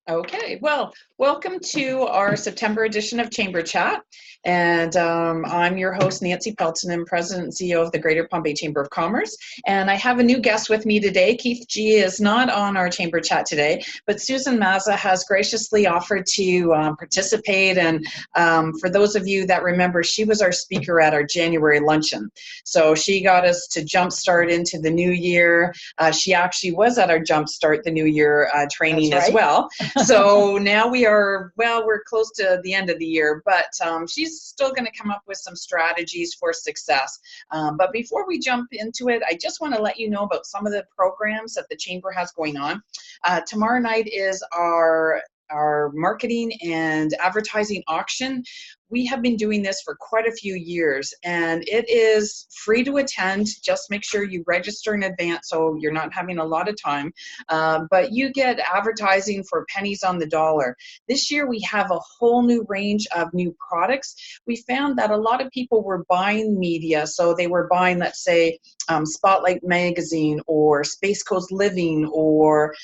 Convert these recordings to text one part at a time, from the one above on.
Okay, well, welcome to our September edition of Chamber Chat. And I'm your host, Nancy Peltonen, President and CEO of the Greater Palm Bay Chamber of Commerce. And I have a new guest with me today. Keith G is not on our Chamber Chat today, but Susan Mazza has graciously offered to participate. And for those of you that remember, she was our speaker at our January luncheon. So she got us to jumpstart into the new year. She actually was at our Jumpstart the New Year training as well. So now we're close to the end of the year, but she's still going to come up with some strategies for success. But before we jump into it, I just want to let you know about some of the programs that the Chamber has going on. Tomorrow night is our marketing and advertising auction. We have been doing this for quite a few years, and it is free to attend. Just make sure you register in advance so you're not having a lot of time. But you get advertising for pennies on the dollar. This year we have a whole new range of new products. We found that a lot of people were buying media, so they were buying, let's say, Spotlight Magazine or Space Coast Living or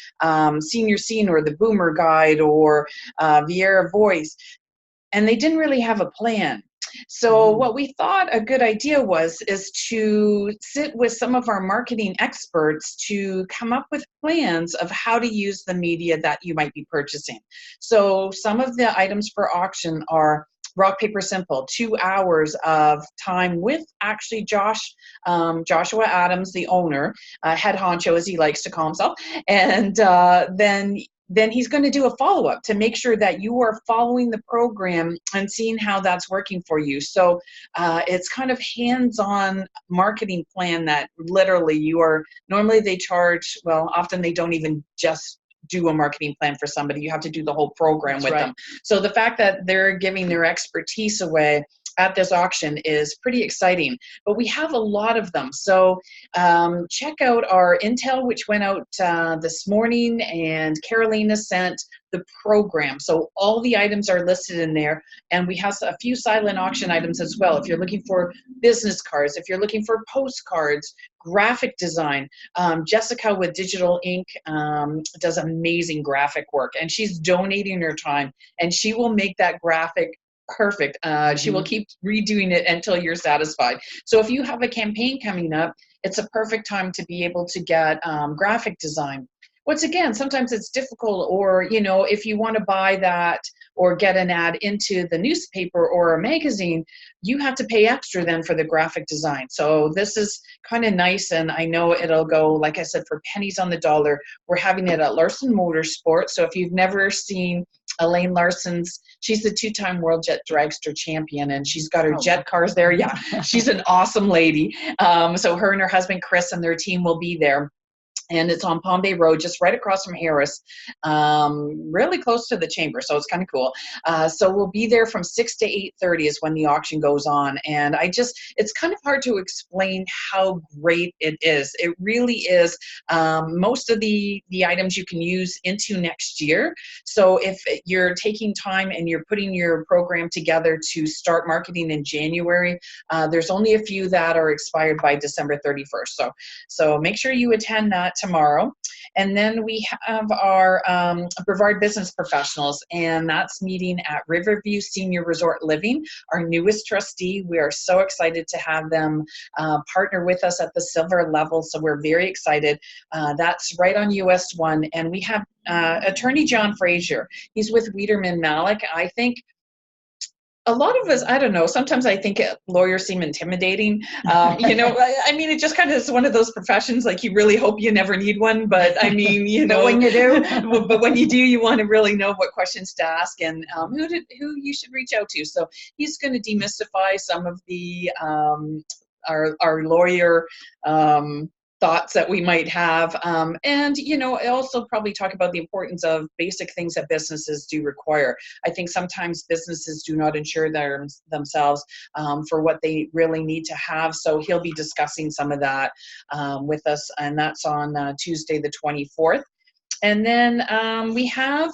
Senior Scene or the Boomer Guide or Viera Voice. And they didn't really have a plan. So what we thought a good idea is to sit with some of our marketing experts to come up with plans of how to use the media that you might be purchasing. So some of the items for auction are rock, paper, simple, 2 hours of time with actually Joshua Adams, the owner, head honcho as he likes to call himself, and then he's going to do a follow-up to make sure that you are following the program and seeing how that's working for you. So it's kind of hands-on marketing plan that literally normally they charge, well, often they don't even just do a marketing plan for somebody. You have to do the whole program with them. So the fact that they're giving their expertise away at this auction is pretty exciting, but we have a lot of them. So check out our intel, which went out this morning, and Carolina sent the program. So all the items are listed in there, and we have a few silent auction items as well. If you're looking for business cards, if you're looking for postcards, graphic design, Jessica with Digital Ink does amazing graphic work, and she's donating her time, and she will make that graphic perfect. She will keep redoing it until you're satisfied. So if you have a campaign coming up, it's a perfect time to be able to get graphic design. Once again, sometimes it's difficult, or if you want to buy that or get an ad into the newspaper or a magazine, you have to pay extra then for the graphic design. So this is kind of nice, and I know it'll go, like I said, for pennies on the dollar. We're having it at Larson Motorsport. So if you've never seen Elaine Larson's, she's the 2-time World Jet Dragster champion, and she's got her jet cars there. Yeah, she's an awesome lady. So her and her husband, Chris, and their team will be there. And it's on Palm Bay Road, just right across from Harris, really close to the Chamber, so it's kind of cool. So we'll be there from 6 to 8:30 is when the auction goes on. And it's kind of hard to explain how great it is. It really is. Most of the items you can use into next year. So if you're taking time and you're putting your program together to start marketing in January, there's only a few that are expired by December 31st. So make sure you attend that tomorrow. And then we have our Brevard Business Professionals, and that's meeting at Riverview Senior Resort Living, our newest trustee. We are so excited to have them partner with us at the silver level, so we're very excited. That's right on US 1, and we have attorney John Frazier. He's with Wiederman Malik. I think a lot of us, I don't know, sometimes I think lawyers seem intimidating. I mean, it just kind of is one of those professions, like you really hope you never need one, but I mean, but when you do, but when you do, you want to really know what questions to ask and who you should reach out to. So he's going to demystify some of the our lawyer thoughts that we might have. And, also probably talk about the importance of basic things that businesses do require. I think sometimes businesses do not insure themselves for what they really need to have. So he'll be discussing some of that with us, and that's on Tuesday, the 24th. And then we have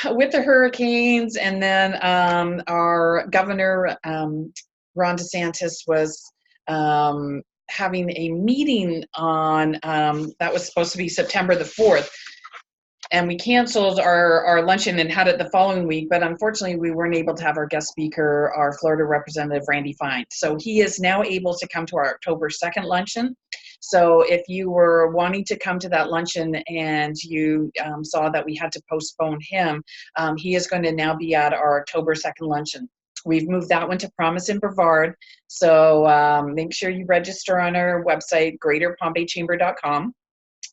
with the hurricanes, and then our governor, Ron DeSantis, was having a meeting on, that was supposed to be September the 4th. and we canceled our luncheon and had it the following week, but unfortunately we weren't able to have our guest speaker, our Florida representative, Randy Fine. So he is now able to come to our October 2nd luncheon. So if you were wanting to come to that luncheon and you saw that we had to postpone him, he is going to now be at our October 2nd luncheon. We've moved that one to Promise in Brevard. So make sure you register on our website, greaterpompeychamber.com.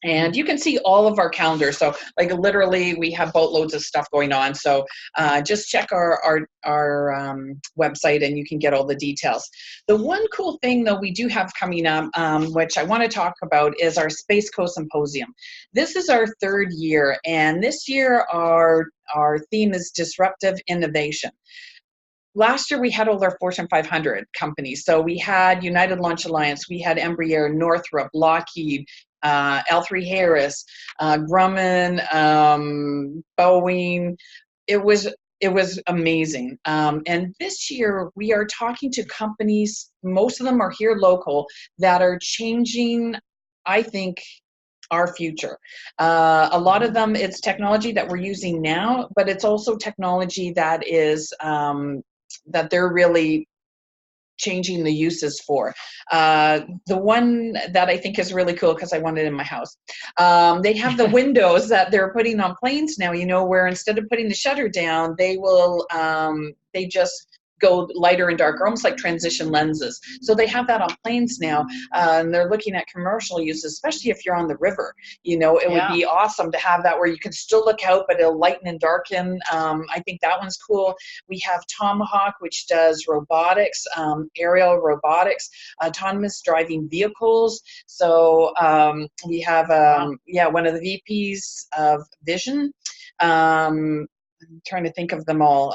And you can see all of our calendars. So like literally we have boatloads of stuff going on. So just check our website and you can get all the details. The one cool thing though we do have coming up, which I want to talk about, is our Space Coast Symposium. This is our 3rd year, and this year our theme is disruptive innovation. Last year we had all our Fortune 500 companies. So we had United Launch Alliance, we had Embraer, Northrop, Lockheed, L3 Harris, Grumman, Boeing. It was amazing. And this year we are talking to companies, most of them are here local, that are changing, I think, our future. A lot of them, it's technology that we're using now, but it's also technology that is that they're really changing the uses for. The one that I think is really cool, because I want it in my house, they have the windows that they're putting on planes now, you know, where instead of putting the shutter down, they will, they just go lighter and darker, almost like transition lenses. So they have that on planes now, and they're looking at commercial uses, especially if you're on the river. You know, it would be awesome to have that where you can still look out, but it'll lighten and darken. I think that one's cool. We have Tomahawk, which does robotics, aerial robotics, autonomous driving vehicles. So we have, one of the VPs of Vision. I'm trying to think of them all.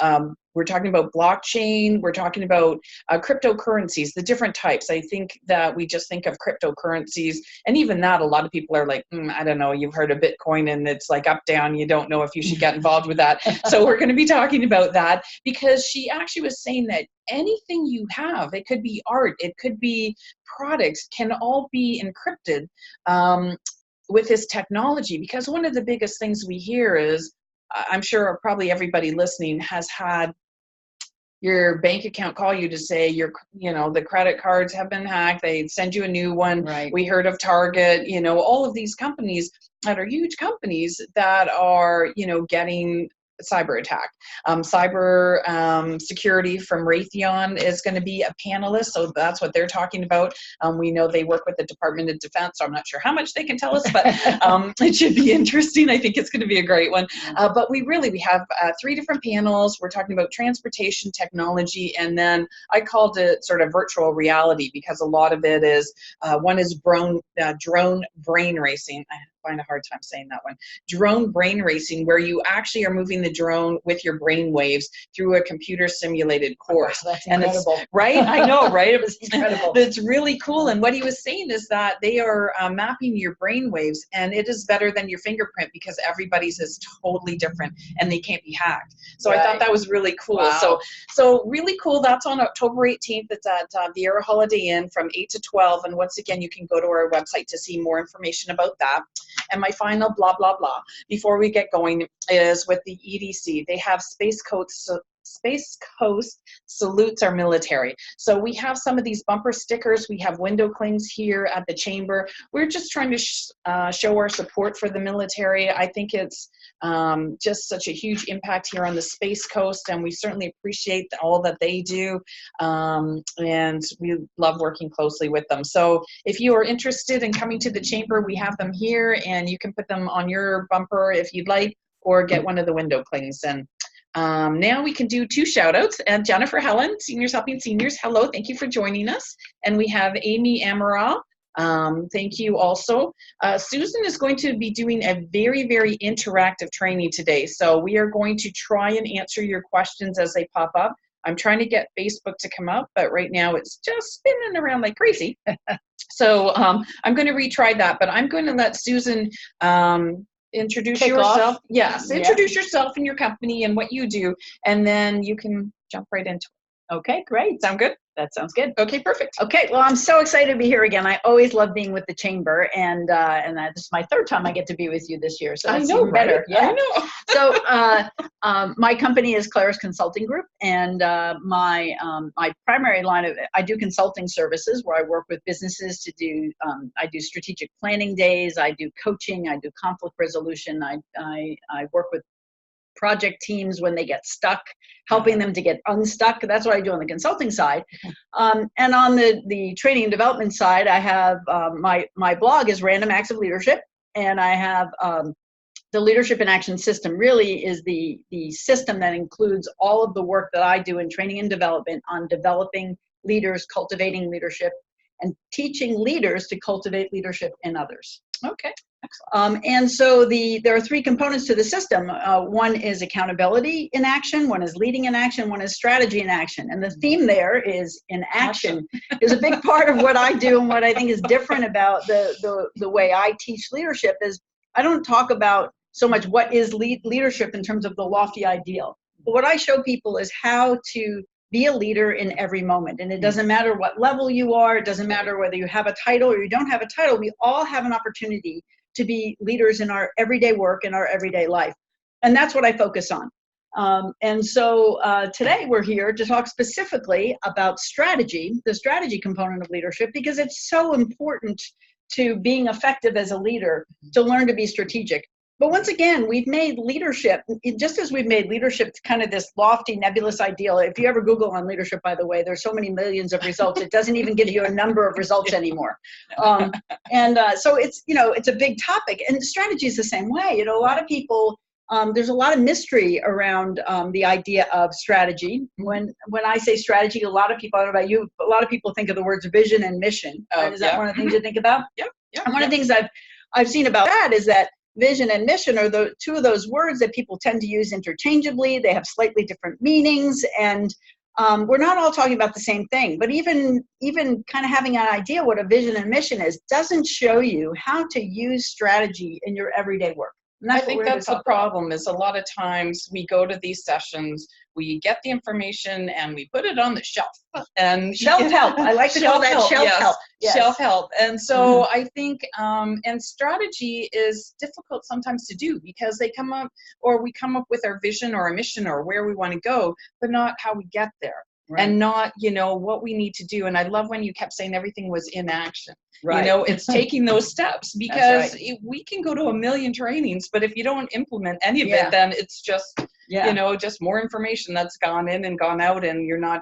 We're talking about blockchain. We're talking about cryptocurrencies, the different types. I think that we just think of cryptocurrencies, and even that, a lot of people are like, I don't know, you've heard of Bitcoin and it's like up, down. You don't know if you should get involved with that. So we're going to be talking about that, because she actually was saying that anything you have, it could be art, it could be products, can all be encrypted with this technology. Because one of the biggest things we hear is, I'm sure probably everybody listening has had your bank account call you to say the credit cards have been hacked. They send you a new one. Right. We heard of Target, all of these companies that are huge companies that are, getting cyber attack. Cyber security from Raytheon is going to be a panelist, so that's what they're talking about. We know they work with the Department of Defense, so I'm not sure how much they can tell us, but it should be interesting. I think it's going to be a great one. But we have 3 different panels. We're talking about transportation technology, and then I called it sort of virtual reality, because a lot of it is, one is drone brain racing. I find a hard time saying that one. Drone brain racing, where you actually are moving the drone with your brain waves through a computer simulated course. Wow, that's incredible. Right? I know, right? It was incredible. It's really cool. And what he was saying is that they are mapping your brain waves, and it is better than your fingerprint, because everybody's is totally different and they can't be hacked. So right. I thought that was really cool. Wow. So really cool. That's on October 18th. It's at Vieira Holiday Inn from 8 to 12. And once again, you can go to our website to see more information about that. And my final blah, blah, blah, before we get going, is with the EDC. They have Space Coast salutes our military. So we have some of these bumper stickers. We have window clings here at the chamber. We're just trying to show our support for the military. I think it's just such a huge impact here on the Space Coast, and we certainly appreciate all that they do, and we love working closely with them. So if you are interested in coming to the chamber, we have them here, and you can put them on your bumper if you'd like, or get one of the window clings. And now we can do 2 shout outs. And Jennifer Helen, Seniors Helping Seniors, hello, thank you for joining us. And we have Amy Amaral. Thank you also. Susan is going to be doing a very, very interactive training today. So we are going to try and answer your questions as they pop up. I'm trying to get Facebook to come up, but right now it's just spinning around like crazy. So I'm going to retry that, but I'm going to let Susan introduce yourself. Yes, introduce yourself and your company and what you do, and then you can jump right into it. Okay, great. Sound good? That sounds good. Okay, perfect. Okay, well, I'm so excited to be here again. I always love being with the chamber, and this is my third time I get to be with you this year, so that's I know, even better. right? Yeah. I know. So my company is Claire's Consulting Group, and my primary line of I do consulting services where I work with businesses to do I do strategic planning days, I do coaching, I do conflict resolution, I work with project teams when they get stuck, helping them to get unstuck. That's what I do on the consulting side. And on the training and development side, I have my blog is Random Acts of Leadership, and I have the Leadership in Action system really is the system that includes all of the work that I do in training and development on developing leaders, cultivating leadership, and teaching leaders to cultivate leadership in others. Okay. And so there are three components to the system. One is accountability in action, one is leading in action, one is strategy in action. And the theme there is in action is a big part of what I do, and what I think is different about the way I teach leadership is I don't talk about so much what is leadership in terms of the lofty ideal. But what I show people is how to be a leader in every moment. And it doesn't matter what level you are, it doesn't matter whether you have a title or you don't have a title, we all have an opportunity to be leaders in our everyday work, in our everyday life. And that's what I focus on. And so today we're here to talk specifically about strategy, the strategy component of leadership, because it's so important to being effective as a leader to learn to be strategic. But once again, we've made leadership, just as we've made leadership kind of this lofty, nebulous ideal. If you ever Google on leadership, by the way, there's so many millions of results, it doesn't even give you a number of results anymore. So it's, it's a big topic. And strategy is the same way. A lot of people, there's a lot of mystery around the idea of strategy. When I say strategy, a lot of people, I don't know about you, a lot of people think of the words vision and mission. Is that one of the things you think about? Yeah. And one of the things I've seen about that is that vision and mission are the two of those words that people tend to use interchangeably. They have slightly different meanings, and we're not all talking about the same thing. But even kind of having an idea what a vision and mission is doesn't show you how to use strategy in your everyday work. I think that's the problem is a lot of times we go to these sessions, we get the information and we put it on the shelf. And shelf help. I like to call that shelf help. Yes. Shelf help. And so I think, and strategy is difficult sometimes to do because we come up with our vision or a mission or where we want to go, but not how we get there. Right. And not, what we need to do. And I love when you kept saying everything was in action. Right. It's taking those steps because we can go to a million trainings, but if you don't implement any of it, then it's just, just more information that's gone in and gone out and you're not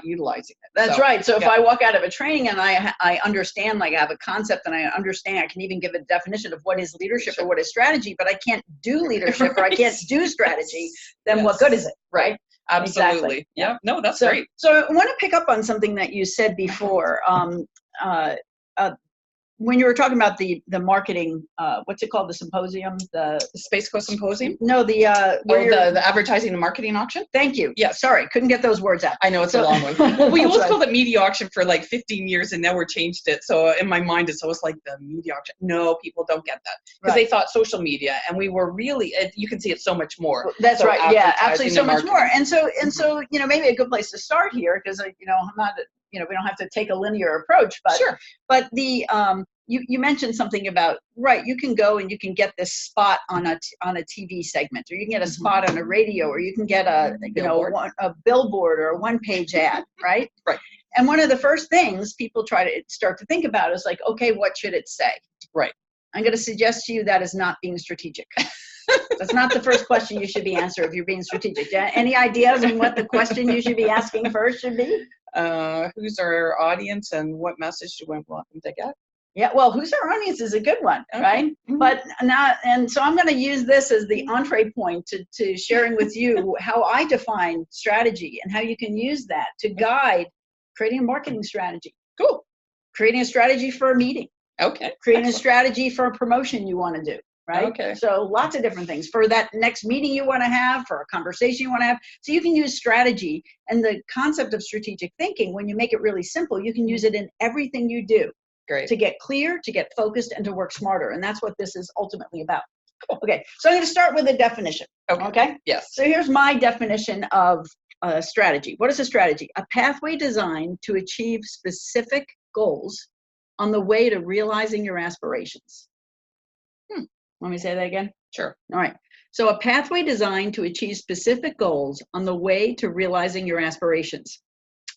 utilizing it. That's right. So if I walk out of a training and I understand, like I have a concept and I understand, I can even give a definition of what is leadership or what is strategy, but I can't do leadership or I can't do strategy, then what good is it? Right. Absolutely. Exactly. Yeah. No, that's great. So I want to pick up on something that you said before. When you were talking about the marketing, what's it called? The symposium? The Space Coast Symposium? No, the advertising and marketing auction? Thank you. Yeah, sorry, couldn't get those words out. I know it's a long one. Well, we always called it media auction for like 15 years and now we're changed it. So in my mind, it's always like the media auction. No, people don't get that because they thought social media and we were really, you can see it so much more. That's so right. Yeah, absolutely. So much more. And so, maybe a good place to start here because, I'm not, we don't have to take a linear approach, but sure. But the you mentioned something about you can go and you can get this spot on a TV segment, or you can get a spot on a radio, or you can get a billboard or a one-page ad, right? Right. And one of the first things people try to start to think about is like, okay, what should it say? Right. I'm going to suggest to you that is not being strategic. That's not the first question you should be answering if you're being strategic. Any ideas on what the question you should be asking first should be? Who's our audience and what message do we want them to get? Yeah, well, who's our audience is a good one, right? Mm-hmm. But now, and so I'm going to use this as the entree point to sharing with you how I define strategy and how you can use that to guide creating a marketing strategy. Cool. Creating a strategy for a meeting. Okay. Creating a strategy for a promotion you want to do. Right? Okay. So lots of different things for that next meeting you want to have, for a conversation you want to have. So you can use strategy and the concept of strategic thinking. When you make it really simple, you can use it in everything you do. Great. To get clear, to get focused, and to work smarter. And that's what this is ultimately about. Cool. Okay. So I'm going to start with a definition. Okay. Okay? Yes. So here's my definition of strategy. What is a strategy? A pathway designed to achieve specific goals on the way to realizing your aspirations. Let me say that again. Sure. All right. So a pathway designed to achieve specific goals on the way to realizing your aspirations.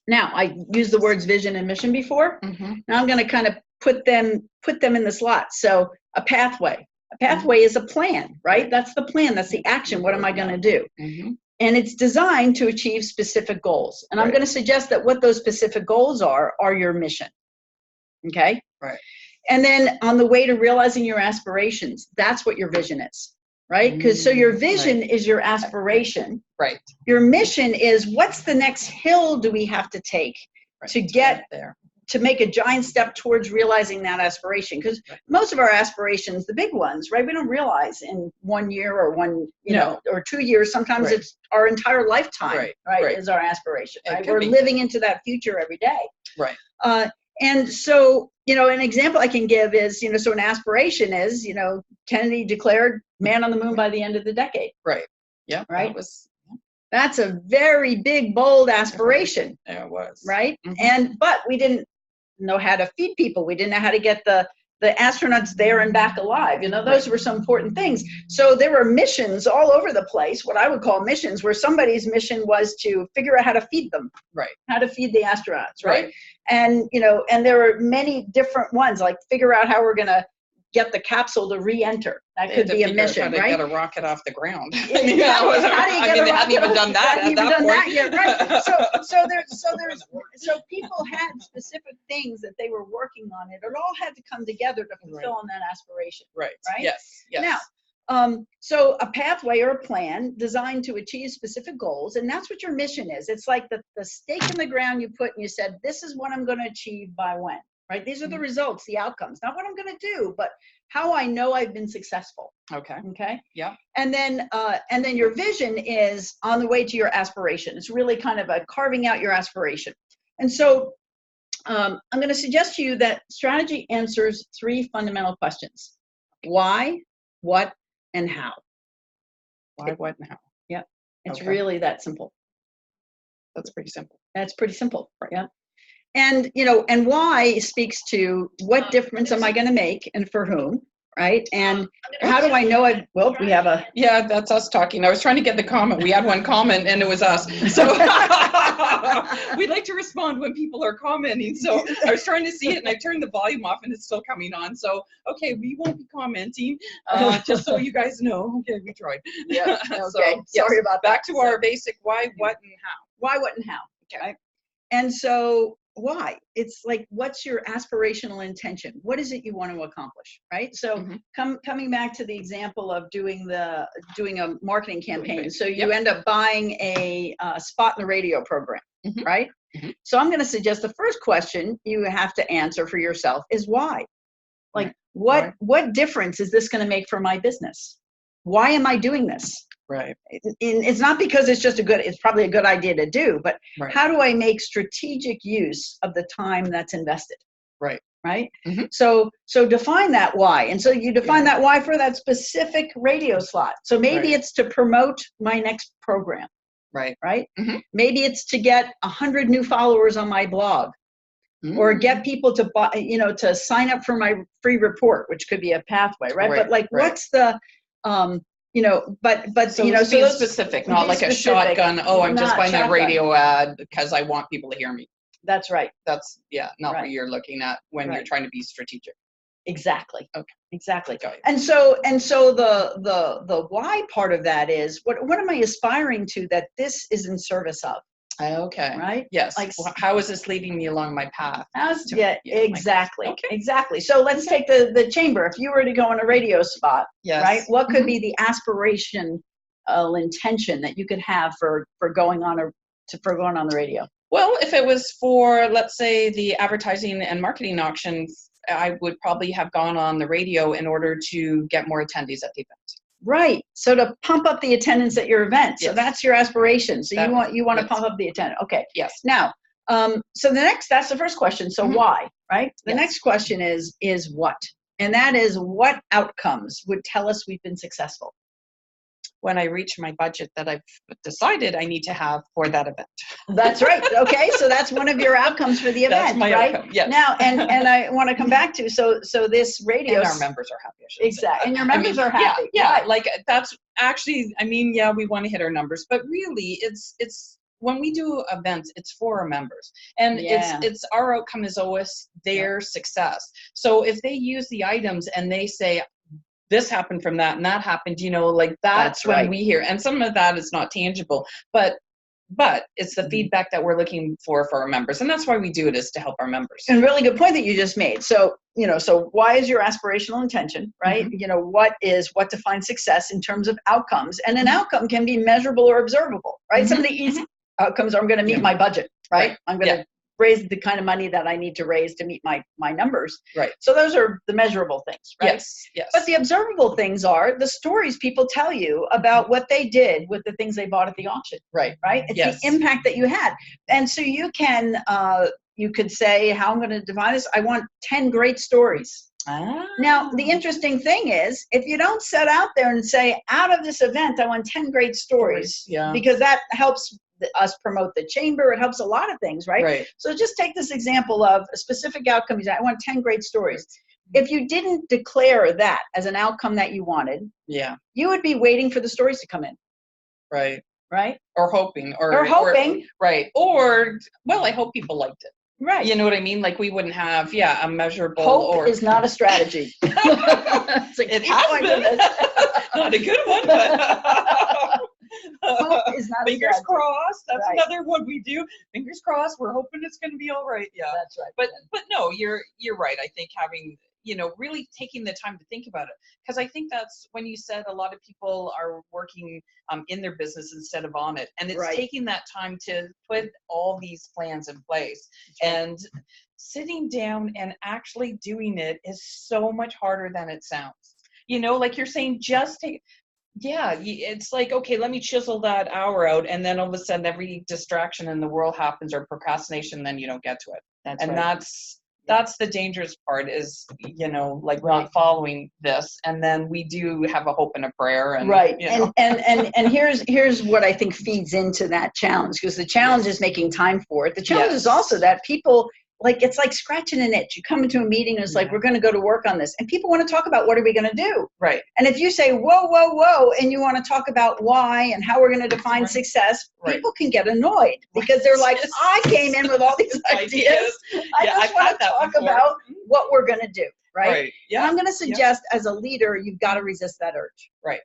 Now, I used the words vision and mission before. Now I'm going to kind of put them in the slot. So a pathway. A pathway is a plan, right? That's the plan. That's the action. What am I going to do? And it's designed to achieve specific goals. And I'm going to suggest that what those specific goals are your mission. Okay? Right. And then on the way to realizing your aspirations, that's what your vision is, right? Because so your vision is your aspiration. Right. Your mission is what's the next hill do we have to take to get there, to make a giant step towards realizing that aspiration? Because most of our aspirations, the big ones, right, we don't realize in 1 year or or 2 years. Sometimes it's our entire lifetime, right, is our aspiration. Right? We're living into that future every day. Right. And so, an example I can give is, so an aspiration is, Kennedy declared man on the moon by the end of the decade. Right. Yeah. Right. That's a very big, bold aspiration. Yeah, it was. Right. But we didn't know how to feed people. We didn't know how to get the astronauts there and back alive. Those were some important things. So there were missions all over the place, what I would call missions, where somebody's mission was to figure out how to feed them. Right. How to feed the astronauts. Right. And, and there were many different ones, like figure out how we're going to get the capsule to re-enter. That could be a mission, how to right? get a rocket off the ground. How do you get a rocket? They hadn't even done that at that point. Yet, right? So people had specific things that they were working on. It all had to come together to fulfill on that aspiration. Right. Right. Yes. Yes. Now, so a pathway or a plan designed to achieve specific goals, and that's what your mission is. It's like the stake in the ground you put, and you said, "This is what I'm going to achieve by when." Right? These are the results, the outcomes, not what I'm going to do, but how I know I've been successful. Okay. Okay. Yeah. And then your vision is on the way to your aspiration. It's really kind of a carving out your aspiration. And so I'm going to suggest to you that strategy answers 3 fundamental questions: why, what, and how. Why, what, and how. Yeah. It's really that simple. That's pretty simple. That's pretty simple. Right. Yeah. And, and why speaks to what difference am I going to make and for whom, right? And how do I know we have a... Yeah, that's us talking. I was trying to get the comment. We had one comment and it was us. So we like to respond when people are commenting. So I was trying to see it and I turned the volume off and it's still coming on. So, okay, we won't be commenting, just so you guys know. Okay, we tried. Yeah, okay. So, sorry about that. Back to our basic why, what, and how. Why, what, and how. Okay. And so... why? It's like, what's your aspirational intention? What is it you want to accomplish, right? So coming back to the example of doing a marketing campaign. So you end up buying a spot in the radio program, right? So I'm going to suggest the first question you have to answer for yourself is why? Like, what difference is this going to make for my business? Why am I doing this? Right. It's not because it's probably a good idea to do, but how do I make strategic use of the time that's invested? Right. Right. So define that why. And so you define that why for that specific radio slot. So maybe it's to promote my next program. Right. Right. Maybe it's to get 100 new followers on my blog. Or get people to buy, to sign up for my free report, which could be a pathway, right? But like, what's the but so so specific, not like specific, a shotgun. Oh, I'm just buying a radio ad because I want people to hear me. That's right. That's not what you're looking at when you're trying to be strategic. Exactly. Okay. Exactly. And so the why part of that is what am I aspiring to that this is in service of? Okay. Right? Yes. Like, how is this leading me along my path? Exactly. Okay. Exactly. So let's take the chamber. If you were to go on a radio spot, right? What could be the aspiration intention that you could have for going on the radio? Well, if it was for, let's say, the advertising and marketing auction, I would probably have gone on the radio in order to get more attendees at the event. Right. So to pump up the attendance at your event. So that's your aspiration. So you want to pump up the attendance. Okay. Yes. Now, so that's the first question. So why, right? The next question is what? And that is what outcomes would tell us we've been successful? when I reach my budget that I've decided I need to have for that event. That's right. Okay, so that's one of your outcomes for the event, That's my right? outcome, yes. Now, and I want to come back to, so this radio. And our members are happy, I should say. Exactly, and your members are happy. Yeah, right. like that's actually, I mean, yeah, we want to hit our numbers, but really it's when we do events, it's for our members, and it's our outcome is always their success. So if they use the items and they say, this happened from that and that happened, you know, like that's when right. we hear, and some of that is not tangible, but it's the feedback that we're looking for our members, and that's why we do it, is to help our members. And really good point that you just made. So, you know, so why is your aspirational intention, right? You know, what defines success in terms of outcomes, and an outcome can be measurable or observable, right? Some of the easy outcomes are, I'm going to meet my budget, right? I'm going to raise the kind of money that I need to raise to meet my numbers. Right. So those are the measurable things, right? Yes. But the observable things are the stories people tell you about what they did with the things they bought at the auction. Right. It's the impact that you had. And so you can, you could say, how I'm going to define this, I want 10 great stories. Now, the interesting thing is, if you don't set out there and say, out of this event, I want 10 great stories, because that helps us promote the chamber. It helps a lot of things, right? So just take this example of a specific outcome. I want 10 great stories. If you didn't declare that as an outcome that you wanted, you would be waiting for the stories to come in. Right? Or hoping. Or hoping. Right. Or, well, I hope people liked it. Right. You know what I mean? Like we wouldn't have, a measurable. Hope is not a strategy. It has been. Not a good one, but. Hope is not fingers crossed. That's another one we do. Fingers crossed. We're hoping it's going to be all right. Yeah, that's right. But no, you're right. I think having, really taking the time to think about it, because I think that's when you said a lot of people are working in their business instead of on it, and it's taking that time to put all these plans in place, and sitting down and actually doing it is so much harder than it sounds. Like you're saying, just take. Yeah, it's like, okay, let me chisel that hour out, and then all of a sudden every distraction in the world happens, or procrastination, then you don't get to it. That's the dangerous part, is, not following this. And then we do have a hope and a prayer. And, and here's what I think feeds into that challenge, because the challenge is making time for it. The challenge is also that people, it's like scratching an itch. You come into a meeting and it's like, we're going to go to work on this. And people want to talk about, what are we going to do? Right. And if you say, whoa, and you want to talk about why and how we're going to define success, people can get annoyed, because they're like, I came in with all these ideas. I just want to talk about what we're going to do. Right. Yeah. And I'm going to suggest, as a leader, you've got to resist that urge. Right.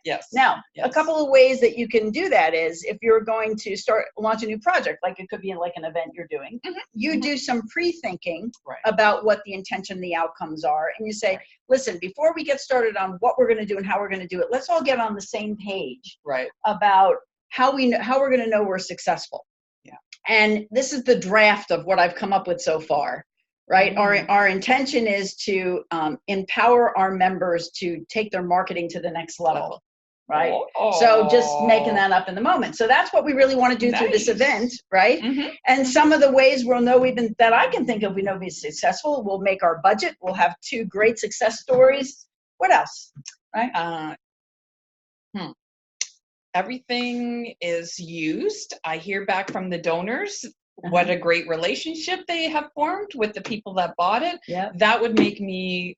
Yes. Now, a couple of ways that you can do that is, if you're going to launch a new project, like it could be like an event you're doing, you do some pre-thinking about what the intention, the outcomes are. And you say, listen, before we get started on what we're going to do and how we're going to do it, let's all get on the same page about how we're going to know we're successful. Yeah. And this is the draft of what I've come up with so far. Right. Our intention is to empower our members to take their marketing to the next level. Right. So just making that up in the moment. So that's what we really want to do through this event. Right. And some of the ways we'll know that I can think of, we know we'll be successful. We'll make our budget. We'll have 2 great success stories. What else? Right. Everything is used. I hear back from the donors. What a great relationship they have formed with the people that bought it. That would make me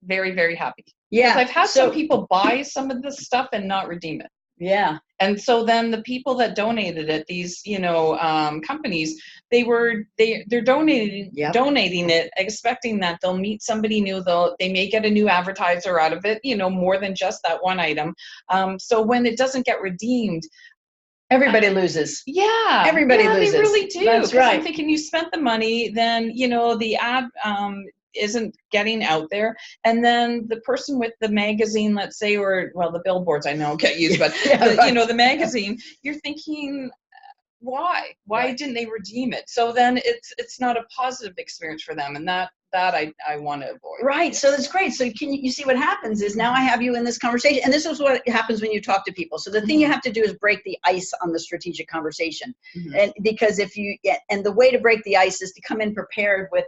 very, very happy. Yeah. I've had some people buy some of this stuff and not redeem it. Yeah. And so then the people that donated it, these, companies, they're donating it, expecting that they'll meet somebody new. They may get a new advertiser out of it, more than just that one item. So when it doesn't get redeemed, everybody loses. Yeah. Everybody loses. They really do. That's right. I'm thinking, you spent the money, then, the ad isn't getting out there. And then the person with the magazine, let's say, or, well, the billboards I know get used, but, the magazine, you're thinking, why Right. didn't they redeem it? So then it's not a positive experience for them, and that I want to avoid. Right. So that's great. So you see what happens is now I have you in this conversation, and this is what happens when you talk to people. So the thing you have to do is break the ice on the strategic conversation. And because and the way to break the ice is to come in prepared with,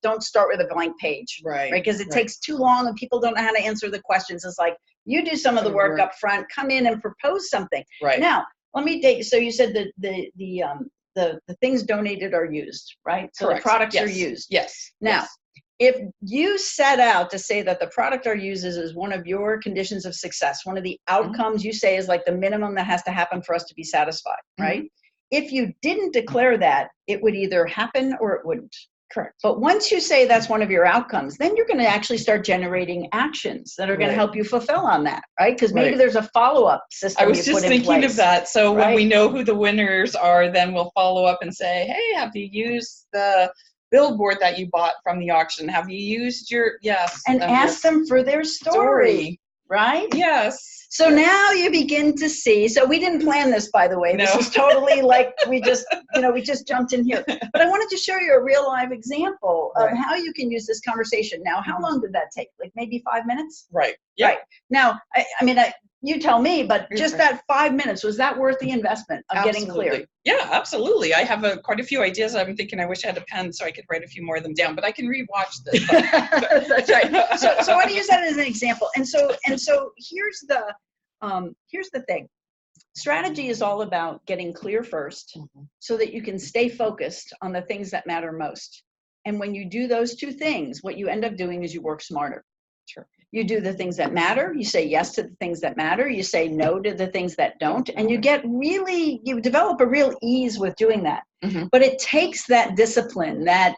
don't start with a blank page. Right. Because it takes too long and people don't know how to answer the questions. It's like, you do some of the work up front, come in and propose something. Right. Now, let me take, so you said the things donated are used, right? So Correct. the products are used. Yes. Now, if you set out to say that the product are uses is one of your conditions of success, one of the outcomes you say is like the minimum that has to happen for us to be satisfied, right? If you didn't declare that, it would either happen or it wouldn't. Correct. But once you say that's one of your outcomes, then you're going to actually start generating actions that are going to help you fulfill on that, right? Because maybe there's a follow-up system. I was just thinking of that. So when we know who the winners are, then we'll follow up and say, hey, have you used the billboard that you bought from the auction? Have you used and ask them for their story, right? Yes. So now you begin to see, so we didn't plan this, by the way. No. This is totally like we just jumped in here. But I wanted to show you a real live example of how you can use this conversation. Now, how long did that take? Like maybe 5 minutes? Right. Yeah. Right. Now, you tell me, but just that 5 minutes, was that worth the investment of getting clear? Yeah, absolutely. I have quite a few ideas. I'm thinking I wish I had a pen so I could write a few more of them down, but I can rewatch this. That's right. So I want to use that as an example. And so here's the thing. Strategy is all about getting clear first so that you can stay focused on the things that matter most. And when you do those two things, what you end up doing is you work smarter. Sure. You do the things that matter. You say yes to the things that matter. You say no to the things that don't. And you you develop a real ease with doing that. But it takes that discipline, that,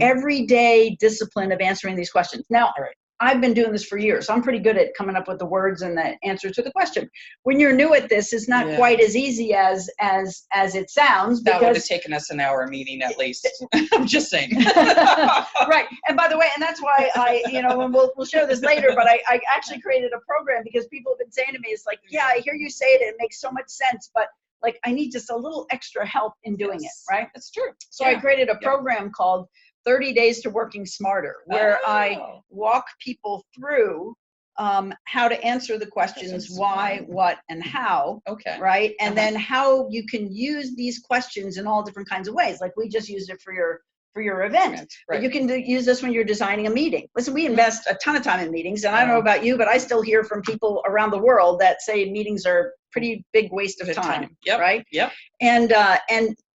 everyday discipline of answering these questions. Now, I've been doing this for years. So I'm pretty good at coming up with the words and the answer to the question. When you're new at this, it's not quite as easy as it sounds. That would have taken us an hour meeting at least. I'm just saying. Right. And by the way, and that's why and we'll share this later, but I actually created a program because people have been saying to me, it's like, yeah, I hear you say it. It makes so much sense, but like, I need just a little extra help in doing it. Right. That's true. So I created a program called 30 Days to Working Smarter, where I walk people through how to answer the questions why, what, and how. Okay. Right? And then how you can use these questions in all different kinds of ways. Like we just used it for your event. Right. But you can use this when you're designing a meeting. Listen, we invest a ton of time in meetings, and I don't know about you, but I still hear from people around the world that say meetings are pretty big waste of time. Yep. Right? Yep. And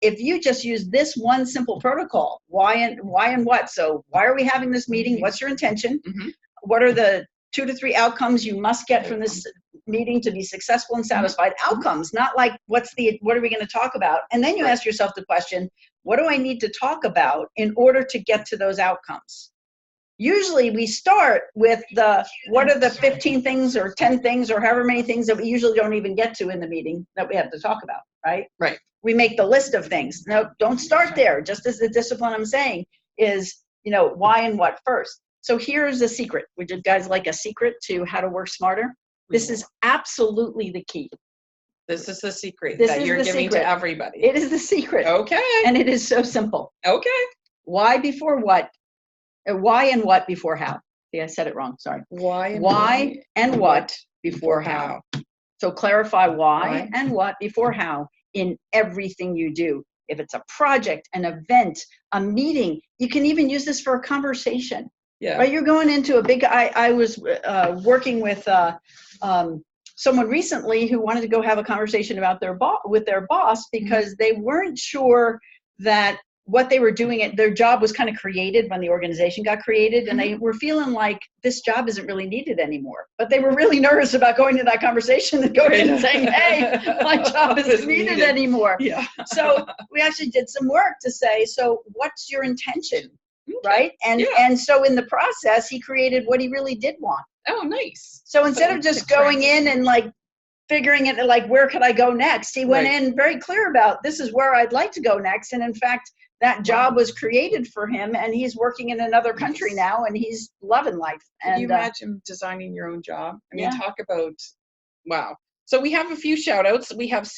if you just use this one simple protocol, why and what? So why are we having this meeting? What's your intention? What are the 2 to 3 outcomes you must get from this meeting to be successful and satisfied? Outcomes, not like what are we going to talk about? And then you ask yourself the question, what do I need to talk about in order to get to those outcomes? Usually we start with what are the 15 things or 10 things or however many things that we usually don't even get to in the meeting that we have to talk about, right? Right. We make the list of things. No, don't start there. Just as the discipline I'm saying is, why and what first. So here's a secret. Would you guys like a secret to how to work smarter? This is absolutely the key. This is the secret that you're giving to everybody. It is the secret. Okay. And it is so simple. Okay. Why before what? Why and what before how? See, I said it wrong. Sorry. Why and what before how. So clarify why and what before how in everything you do. If it's a project, an event, a meeting, you can even use this for a conversation. Yeah. Right. You're going into a big. I was working with someone recently who wanted to go have a conversation about with their boss because they weren't sure that what they were doing, their job was kind of created when the organization got created, and they were feeling like this job isn't really needed anymore. But they were really nervous about going to that conversation and going in and saying, hey, my job isn't needed anymore. Yeah. So we actually did some work to say, so what's your intention? Right? And so in the process, he created what he really did want. Oh, nice. So instead of just going in and like figuring it like, where could I go next? He went in very clear about this is where I'd like to go next. And in fact, that job was created for him, and he's working in another country now, and he's loving life. And can you imagine designing your own job? I mean, talk about, wow. So we have a few shout outs. We have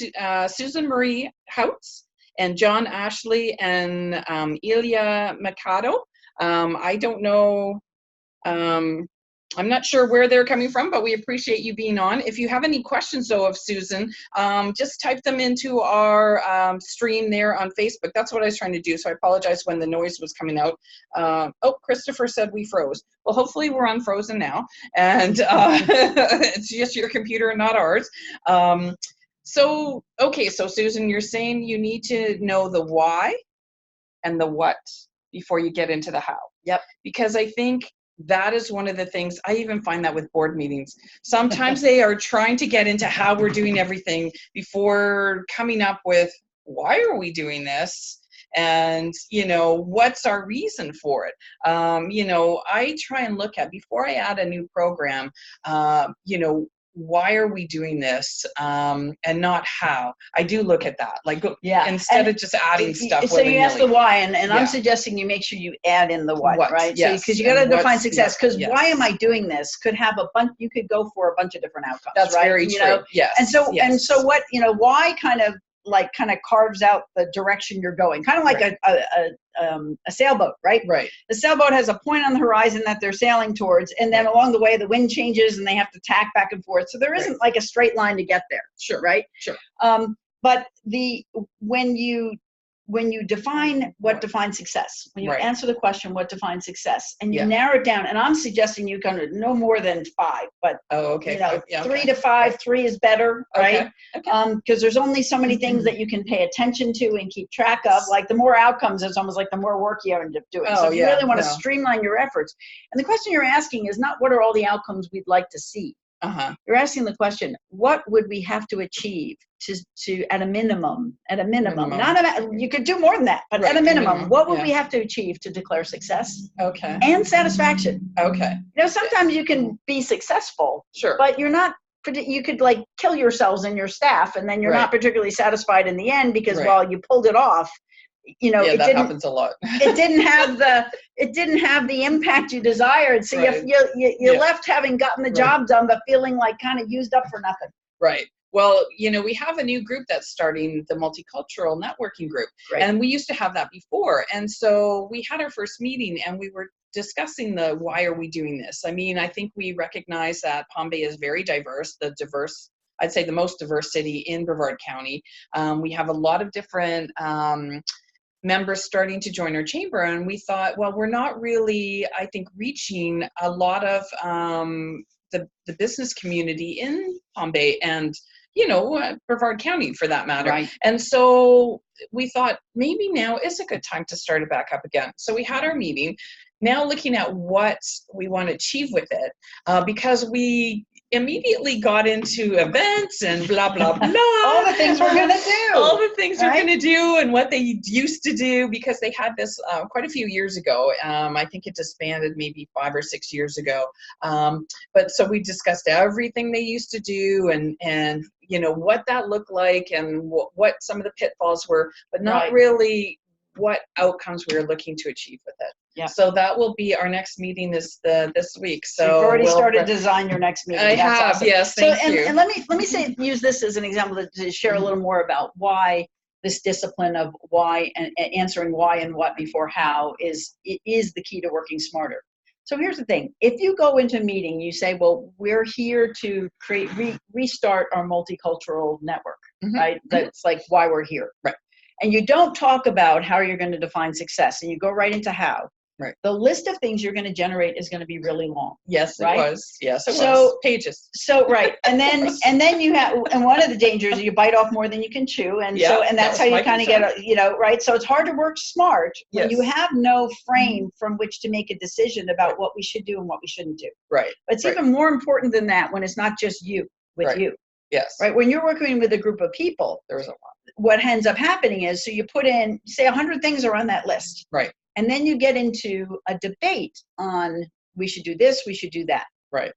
Susan Marie Houts and John Ashley and Ilya Mikado. I don't know. I'm not sure where they're coming from, but we appreciate you being on. If you have any questions, though, of Susan, just type them into our stream there on Facebook. That's what I was trying to do, so I apologize when the noise was coming out. Oh, Christopher said we froze. Well, hopefully we're unfrozen now, and it's just your computer and not ours. So, okay, so Susan, you're saying you need to know the why and the what before you get into the how. Yep. Because I think that is one of the things, I even find that with board meetings. Sometimes they are trying to get into how we're doing everything before coming up with, why are we doing this? And, you know, what's our reason for it? You know, I try and look at, before I add a new program, you know, why are we doing this, and not how. I do look at that, like, yeah, instead of just adding stuff. So you ask the why, and yeah. I'm suggesting you make sure you add in the what, right? Yes. Because you got to define success. Because yes. Why am I doing this could have a bunch. You could go for a bunch of different outcomes. That's right? very true. Know? Yes. And so what, you know, why kind of carves out the direction you're going, kind of like right. A sailboat, right? Right. The sailboat has a point on the horizon that they're sailing towards, and then along the way the wind changes and they have to tack back and forth. So there isn't like a straight line to get there. Sure. Right. Sure. But when you define what defines success, when you answer the question, what defines success, and you narrow it down, and I'm suggesting you kind of no more than 5, but you know, 3 to 5, 3 is better, right? Because there's only so many things that you can pay attention to and keep track of. Like the more outcomes, it's almost like the more work you end up doing. So if you really want to streamline your efforts, and the question you're asking is not what are all the outcomes we'd like to see. You're asking the question, what would we have to achieve to at a minimum, not you could do more than that, but at a minimum, what would we have to achieve to declare success? Okay. And satisfaction. Okay. You know, sometimes you can be successful, sure, but you're not, you could like kill yourselves and your staff, and then you're not particularly satisfied in the end because while you pulled it off, you know, that happens a lot. it didn't have the impact you desired. So you're left having gotten the job done, but feeling like kind of used up for nothing. Right. Well, you know, we have a new group that's starting, the Multicultural Networking Group. Right. And we used to have that before. And so we had our first meeting and we were discussing the why are we doing this? I mean, I think we recognize that Palm Bay is very diverse, I'd say the most diverse city in Brevard County. We have a lot of different members starting to join our chamber, and we thought, well, we're not really, I think, reaching a lot of the business community in Palm Bay and, you know, Brevard County for that matter. Right. And so we thought maybe now is a good time to start it back up again. So we had our meeting, now looking at what we want to achieve with it, because we immediately got into events and blah, blah, blah. All the things we're going to do. All the things we're going to do and what they used to do, because they had this quite a few years ago. I think it disbanded maybe 5 or 6 years ago. But so we discussed everything they used to do and you know, what that looked like and what some of the pitfalls were, but not really what outcomes we were looking to achieve with it. Yeah. So that will be our next meeting this week. So you've already started to design your next meeting. I have, awesome. Yes, thank you. And let me say, use this as an example to share a little more about why this discipline of why and answering why and what before how is the key to working smarter. So here's the thing. If you go into a meeting, you say, well, we're here to restart our multicultural network, right? That's like why we're here. Right. And you don't talk about how you're going to define success, and you go right into how. Right. The list of things you're going to generate is going to be really long. Yes, right? It was. Yes, it was. Pages. So right, and then you have, and one of the dangers is you bite off more than you can chew, and and that's how you kind of get, you know, right. So it's hard to work smart when you have no frame from which to make a decision about what we should do and what we shouldn't do. Right. But it's even more important than that when it's not just you with you. Yes. Right. When you're working with a group of people, there's a lot. What ends up happening is, so you put in, say 100 things are on that list. Right. And then you get into a debate on we should do this, we should do that. Right.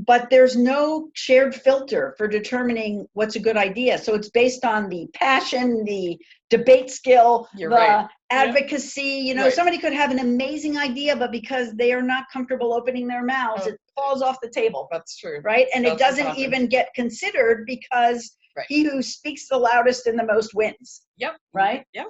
But there's no shared filter for determining what's a good idea. So it's based on the passion, the debate skill, advocacy. You know, somebody could have an amazing idea, but because they are not comfortable opening their mouths, it falls off the table. That's true. Right? And That's it doesn't even get considered because he who speaks the loudest and the most wins. Yep. Right? Yep.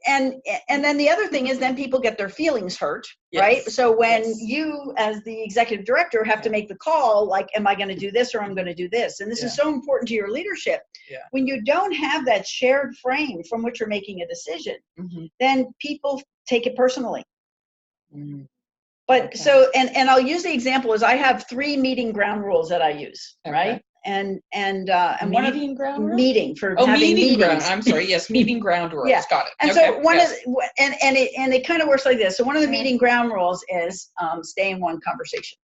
And then the other thing is then people get their feelings hurt, right? So when you as the executive director have to make the call, like, am I going to do this or I'm going to do this? And this is so important to your leadership. When you don't have that shared frame from which you're making a decision, then people take it personally. But so, and I'll use the example is I have 3 meeting ground rules that I use, right? And one of meeting for having meetings. I'm sorry. Yes, meeting ground rules. Got it. And so one is, and it kind of works like this. So one of the meeting ground rules is stay in one conversation.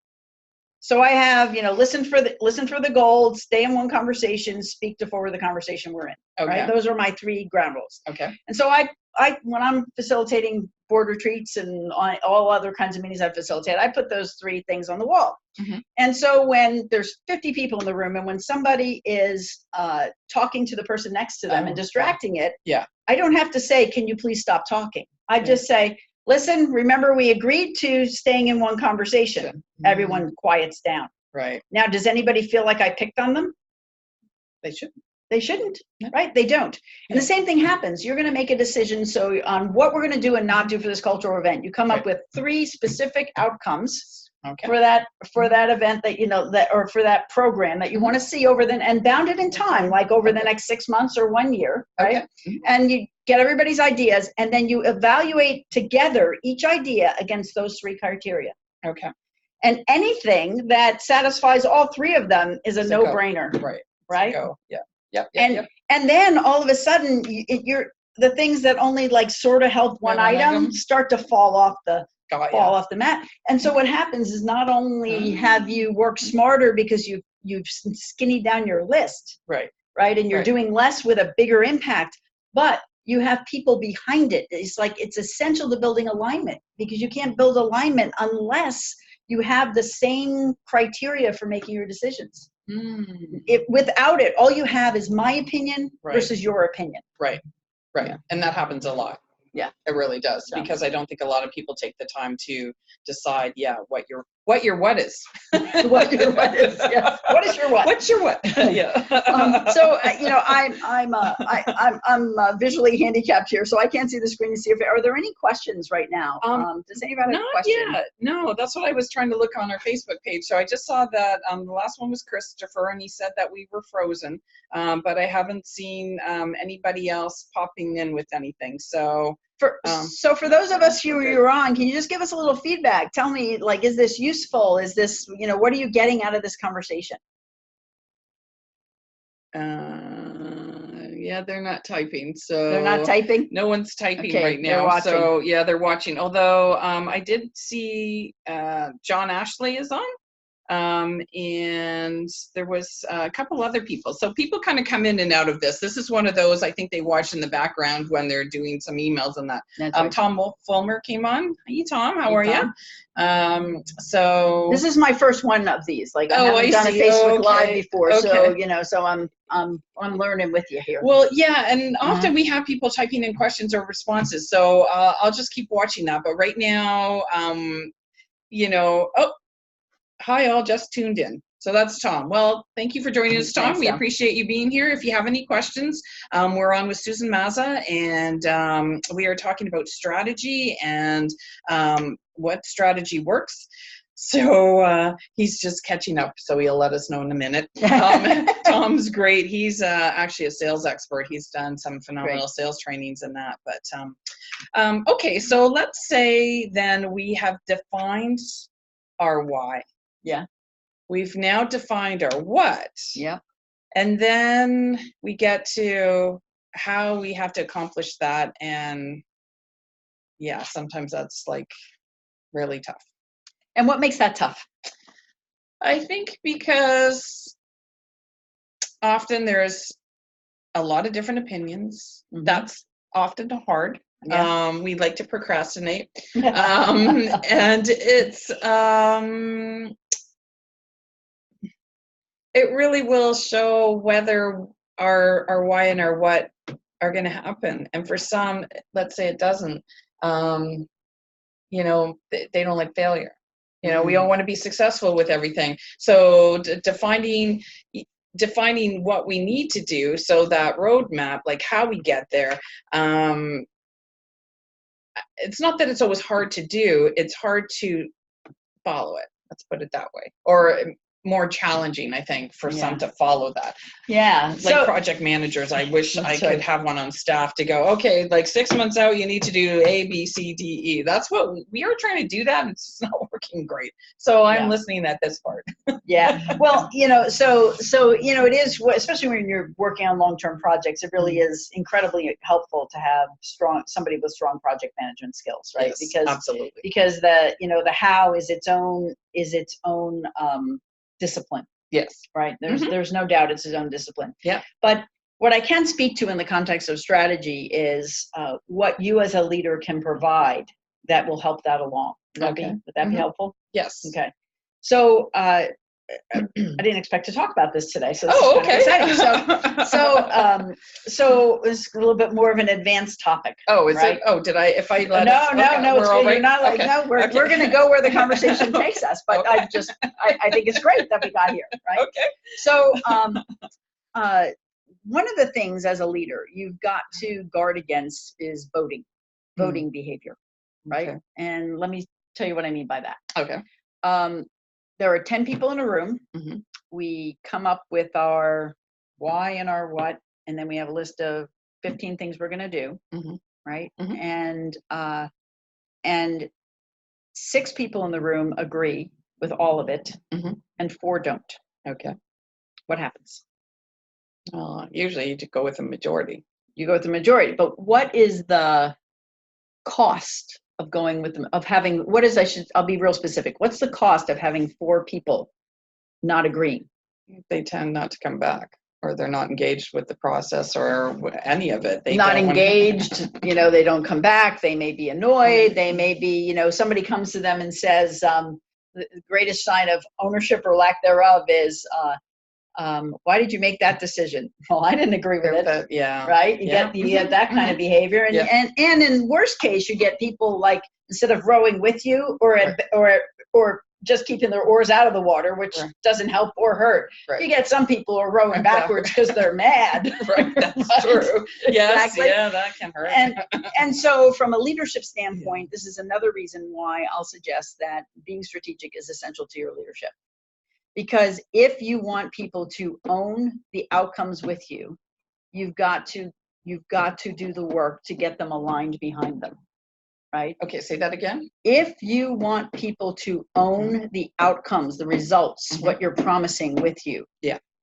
So I have, listen for the gold, stay in one conversation, speak to forward the conversation we're in. Right? Those are my 3 ground rules. And so I when I'm facilitating board retreats and all other kinds of meetings I facilitate, I put those 3 things on the wall. And so when there's 50 people in the room and when somebody is talking to the person next to them and distracting it, I don't have to say, can you please stop talking? I just say, listen, remember we agreed to staying in one conversation. Everyone quiets down. Right. Now, does anybody feel like I picked on them? They shouldn't. They shouldn't, right? They don't. And the same thing happens. You're going to make a decision on what we're going to do and not do for this cultural event. You come up with 3 specific outcomes for that event that or for that program that you want to see over and bound it in time, like over the next 6 months or 1 year, right? And you get everybody's ideas and then you evaluate together each idea against those 3 criteria. And anything that satisfies all 3 of them is a no-brainer. Right? And then all of a sudden you're the things that only like sort of help one item start to fall off the mat. And so what happens is not only have you worked smarter because you've skinnied down your list, right? And you're doing less with a bigger impact, but you have people behind it. It's like it's essential to building alignment because you can't build alignment unless you have the same criteria for making your decisions. Without it, all you have is my opinion versus your opinion. Right. And that happens a lot. Yeah, it really does, because I don't think a lot of people take the time to decide, what your what is. What your what is, yes. What is your what? What's your what? I'm visually handicapped here, so I can't see the screen to see if are there any questions right now? Does anybody have a question? Not yet. No, that's what I was trying to look on our Facebook page. So I just saw that the last one was Christopher, and he said that we were frozen, but I haven't seen anybody else popping in with anything. So. So for those of us who are on, can you just give us a little feedback? Tell me, like, is this useful? Is this, what are you getting out of this conversation? Yeah, they're not typing. So they're not typing? No one's typing right now. So yeah, they're watching. Although I did see John Ashley is on. And there was a couple other people. So people kind of come in and out of this. This is one of those, I think they watch in the background when they're doing some emails and that. Right. Tom Fulmer came on. Hey, Tom, how are you? So this is my first one of these. Like I haven't done a Facebook Live before, so I'm learning with you here. Well, yeah, and often we have people typing in questions or responses. So I'll just keep watching that. But right now, hi, all just tuned in. So that's Tom. Well, thank you for joining us, Tom. We appreciate you being here. If you have any questions, we're on with Susan Mazza, and we are talking about strategy and what strategy works. So he's just catching up, so he'll let us know in a minute. Tom's great. He's actually a sales expert. He's done some phenomenal sales trainings and that. But okay, so let's say then we have defined our why. Yeah. We've now defined our what. Yeah. And then we get to how we have to accomplish that. And yeah, sometimes that's like really tough. And what makes that tough? I think because often there's a lot of different opinions. That's often hard. Yeah. We like to procrastinate. And it's it really will show whether our why and our what are going to happen. And for some, let's say it doesn't, they don't like failure. You know, we all want to be successful with everything. So defining what we need to do, so that roadmap, like how we get there, it's not that it's always hard to do, it's hard to follow it. Let's put it that way. Or more challenging, I think, for some to follow that. Yeah. Like so, project managers, I wish I could have one on staff to go, okay, like 6 months out, you need to do A, B, C, D, E. That's what we are trying to do that. And it's not working great. So I'm listening at this part. Yeah. Well, you know, so, you know, it is, especially when you're working on long-term projects, it really is incredibly helpful to have somebody with strong project management skills, right? Yes, because absolutely. Because the how is its own discipline. Yes. Right. There's no doubt it's his own discipline. Yeah. But what I can speak to in the context of strategy is what you as a leader can provide that will help that along. Would that be helpful? Yes. Okay. So I didn't expect to talk about this today. So this is okay. Kind of exciting. So it's a little bit more of an advanced topic. Oh, is right? it? Oh, did I? If I let No, it's all good. right? You're not like we're going to go where the conversation takes us. But I think it's great that we got here. Right. Okay. So one of the things as a leader you've got to guard against is voting behavior, right? Okay. And let me tell you what I mean by that. Okay. There are 10 people in a room. Mm-hmm. We come up with our why and our what, and then we have a list of 15 things we're going to do, right? Mm-hmm. And 6 people in the room agree with all of it, and 4 don't. Okay. What happens? Usually you go with the majority. You go with the majority, but what is the cost of going with them, of having, I'll be real specific. What's the cost of having 4 people not agreeing? They tend not to come back, or they're not engaged with the process or any of it. They not engaged, they don't come back. They may be annoyed. They may be, somebody comes to them and says, the greatest sign of ownership or lack thereof is, why did you make that decision? Well, I didn't agree with it. Yeah. Right? You get that kind of behavior. And in worst case, you get people like, instead of rowing with you or just keeping their oars out of the water, which doesn't help or hurt. Right. You get some people who are rowing backwards because they're mad. Right, that's true. Yes, exactly. Yeah, that can hurt. And so from a leadership standpoint, this is another reason why I'll suggest that being strategic is essential to your leadership. Because if you want people to own the outcomes with you, you've got to do the work to get them aligned behind them, right? Okay, say that again. If you want people to own the outcomes, the results, what you're promising with you,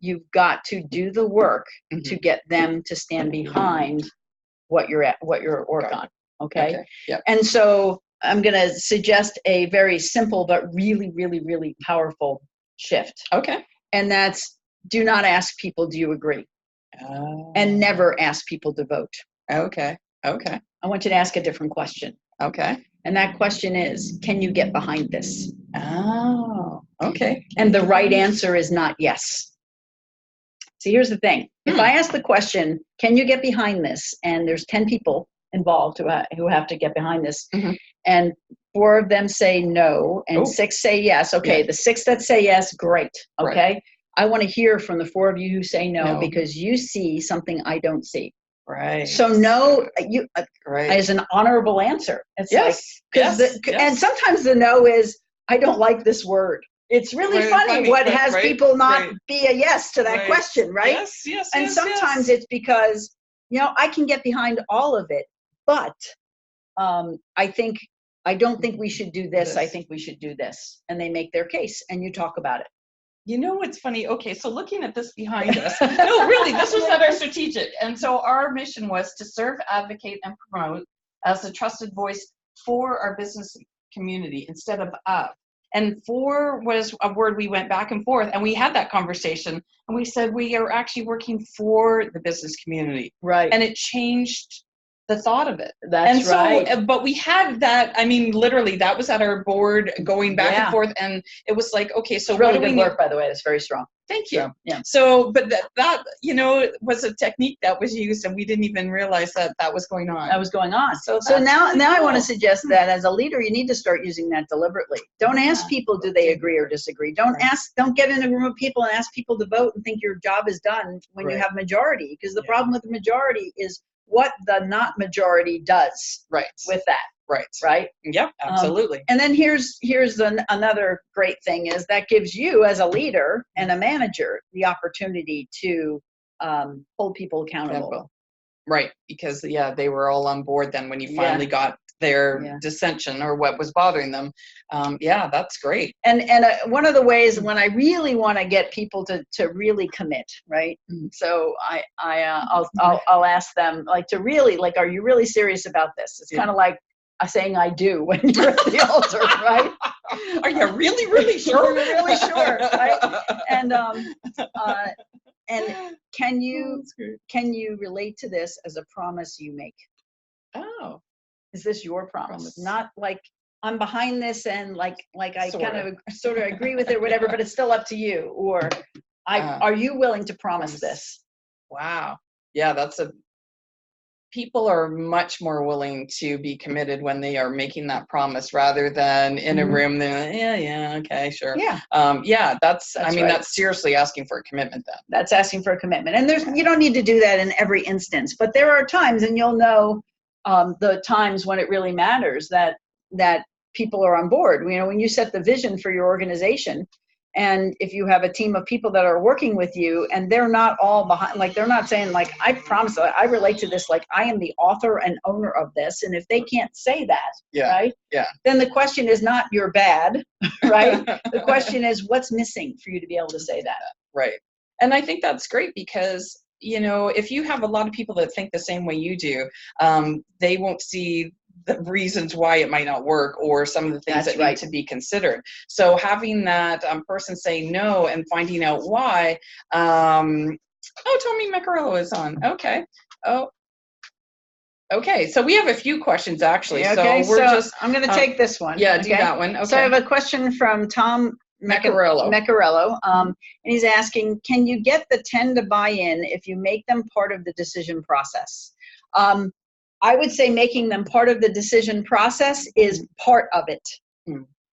you've got to do the work to get them to stand behind what you're working on. Okay. Yeah. And so I'm going to suggest a very simple but really, really, really powerful shift. Okay. And that's, do not ask people, do you agree? And never ask people to vote. Okay. I want you to ask a different question. Okay. And that question is, can you get behind this? Oh, okay. And the right answer is not yes. See, here's the thing. If I ask the question, can you get behind this? And there's 10 people involved who have to get behind this. And 4 of them say no, and 6 say yes. Okay, the 6 that say yes, great. Okay, right. I want to hear from the 4 of you who say no, because you see something I don't see. Right. So no, is an honorable answer. It's and sometimes the no is, I don't like this word. It's really funny what has people not be a yes to that question, right? Yes. And sometimes it's because, I can get behind all of it, but I don't think we should do this. I think we should do this. And they make their case and you talk about it. It's funny. Okay, so looking at this behind us, no, really, this was at our strategic. And so our mission was to serve, advocate, and promote as a trusted voice for our business community instead of of. And for was a word we went back and forth, and we had that conversation, and we said we are actually working for the business community. Right. And it changed the thought of it. That's right. So, but we had that, I mean, literally that was at our board going back and forth, and it was like, okay, so really what do good we work, by the way. That's very strong. Thank you. So, yeah. So, but that, you know, was a technique that was used, and we didn't even realize that that was going on. That was going on. So now, really now cool. I want to suggest that as a leader, you need to start using that deliberately. Don't ask people, do they agree or disagree? Don't get in a room of people and ask people to vote and think your job is done when you have majority, because the problem with the majority is what the not majority does with that. Right. Yep. Absolutely. And then here's another great thing is that gives you as a leader and a manager the opportunity to hold people accountable. Right. Because they were all on board then when you finally got their dissension or what was bothering them. That's great. And one of the ways when I really want to get people to really commit, right? So I'll ask them like to really, like, are you really serious about this? It's kind of like saying I do when you're at the altar, right? Are you really, really sure? Are you really sure, right? And can you relate to this as a promise you make? Oh. Is this your promise? Not like I'm behind this and like I kind of sort of agree with it or whatever, but it's still up to you. Or are you willing to promise this? Wow. Yeah, people are much more willing to be committed when they are making that promise rather than in a room. They're like, okay, sure. That's that's seriously asking for a commitment then. That's asking for a commitment. And you don't need to do that in every instance, but there are times, and you'll know the times when it really matters that people are on board. You know, when you set the vision for your organization, and if you have a team of people that are working with you and they're not all behind, like they're not saying like, I promise, I relate to this, like I am the author and owner of this. And if they can't say that, right? Yeah. Then the question is not you're bad, right? The question is what's missing for you to be able to say that. Right. And I think that's great because, you know, if you have a lot of people that think the same way you do, they won't see the reasons why it might not work or some of the things that need to be considered. So having that person say no and finding out why. Tommy Macarello is on. Okay. Okay. So we have a few questions actually. Okay. So I'm going to take this one. Yeah, do that one. Okay. So I have a question from Tom Macarello. And he's asking, can you get the 10 to buy in if you make them part of the decision process? I would say making them part of the decision process is part of it,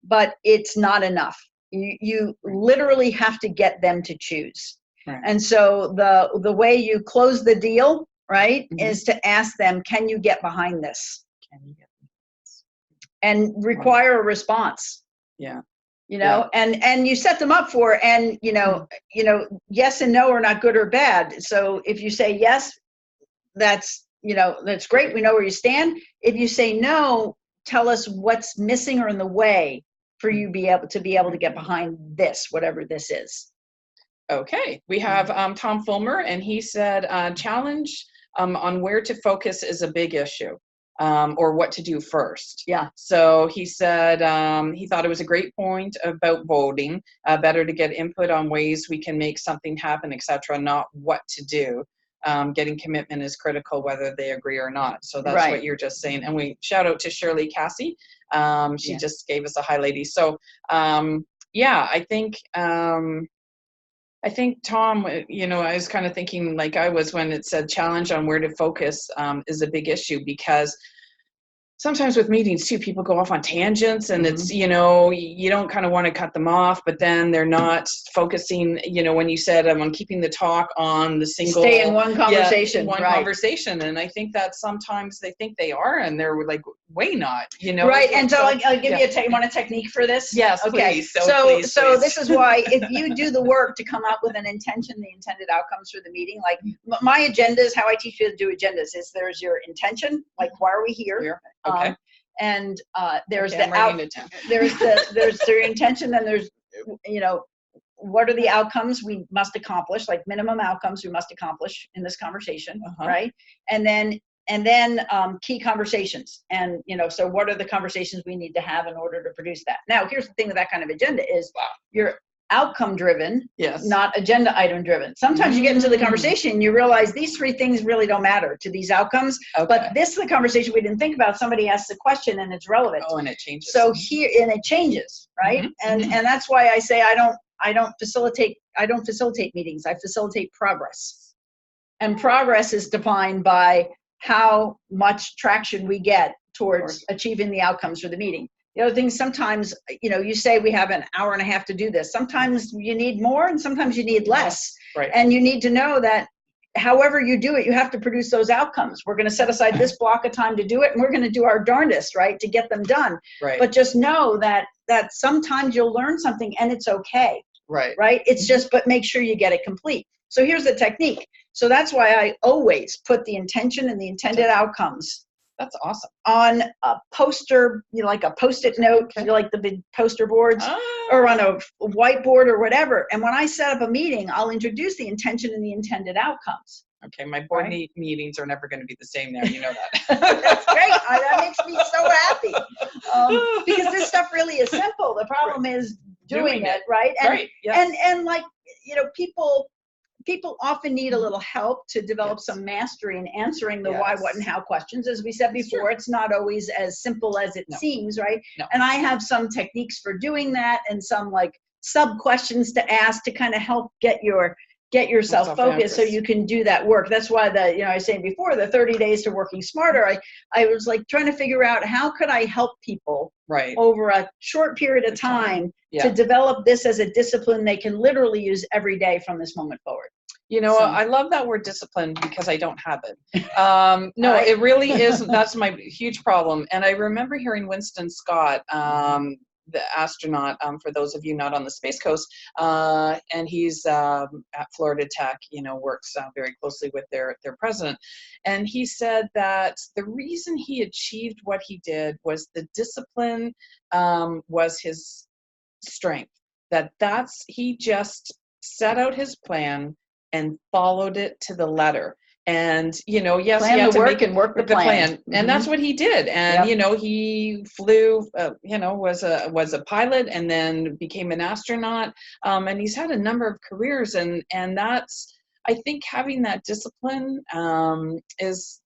but it's not enough. You literally have to get them to choose. Right. And so the way you close the deal, right, is to ask them, can you get behind this? Can you get behind this? And require a response. Yeah. You know, and you set them up for, and you know, yes and no are not good or bad. So if you say yes, that's great. We know where you stand. If you say no, tell us what's missing or in the way for you to be able to get behind this, whatever this is. Okay. We have Tom Fulmer, and he said challenge on where to focus is a big issue, or what to do first. Yeah. So he said he thought it was a great point about voting. Better to get input on ways we can make something happen, etc., not what to do. Getting commitment is critical whether they agree or not. So that's what you're just saying. And we shout out to Shirley Cassie. She just gave us a hi lady. So I think Tom, you know, I was kind of thinking like I was when it said challenge on where to focus is a big issue, because sometimes with meetings too, people go off on tangents, and it's, you know, you don't kind of want to cut them off, but then they're not focusing, you know, when you said I'm on keeping the talk on the single. Stay in one conversation. Conversation. And I think that sometimes they think they are, and they're like, way not, you know. Right. And so I'll give you you want a technique for this? Yes, okay. Please. So this is why if you do the work to come up with an intention, the intended outcomes for the meeting, like my agenda is how I teach you to do agendas is there's your intention, like why are we here? Okay. And there's there's their intention, then there's, you know, what are the outcomes we must accomplish, like minimum outcomes we must accomplish in this conversation, right? And then key conversations, and you know, so what are the conversations we need to have in order to produce that? Now, here's the thing with that kind of agenda is outcome driven, Yes. not agenda item driven. Sometimes you get into the conversation and you realize these three things really don't matter to these outcomes, but this is the conversation we didn't think about. Somebody asks a question and it's relevant. Oh, and it changes. So here, and it changes, right? And that's why I say I don't facilitate meetings. I facilitate progress. And progress is defined by how much traction we get towards achieving the outcomes for the meeting. The other thing, sometimes, you say we have an hour and a half to do this. Sometimes you need more and sometimes you need less. Right. And you need to know that however you do it, you have to produce those outcomes. We're going to set aside this block of time to do it, and we're going to do our darndest, right, to get them done. Right. But just know that sometimes you'll learn something and it's okay. Right. Right? It's just, but make sure you get it complete. So here's the technique. So that's why I always put the intention and the intended outcomes. That's awesome. On a poster, like a Post-it note, like the big poster boards, or on a whiteboard or whatever. And when I set up a meeting, I'll introduce the intention and the intended outcomes. Okay, my board meetings are never going to be the same now. You know that. That's great. That makes me so happy. Because this stuff really is simple. The problem is doing it, right? And, and like, people often need a little help to develop some mastery in answering the why, what, and how questions. As we said before, it's not always as simple as it seems, right? No. And I have some techniques for doing that and some like sub questions to ask to kind of help get yourself focused so you can do that work. That's why I was saying before, the 30 days to working smarter, I was like trying to figure out how could I help people over a short period of time to develop this as a discipline they can literally use every day from this moment forward. I love that word discipline because I don't have it. No, it really is. That's my huge problem. And I remember hearing Winston Scott, the astronaut, for those of you not on the Space Coast, and he's at Florida Tech, works very closely with their president. And he said that the reason he achieved what he did was the discipline was his strength. He just set out his plan and followed it to the letter. And, yes, plan he had the to work and work the plan. And that's what he did. And, he flew, was a pilot and then became an astronaut. And he's had a number of careers. And that's, I think having that discipline is,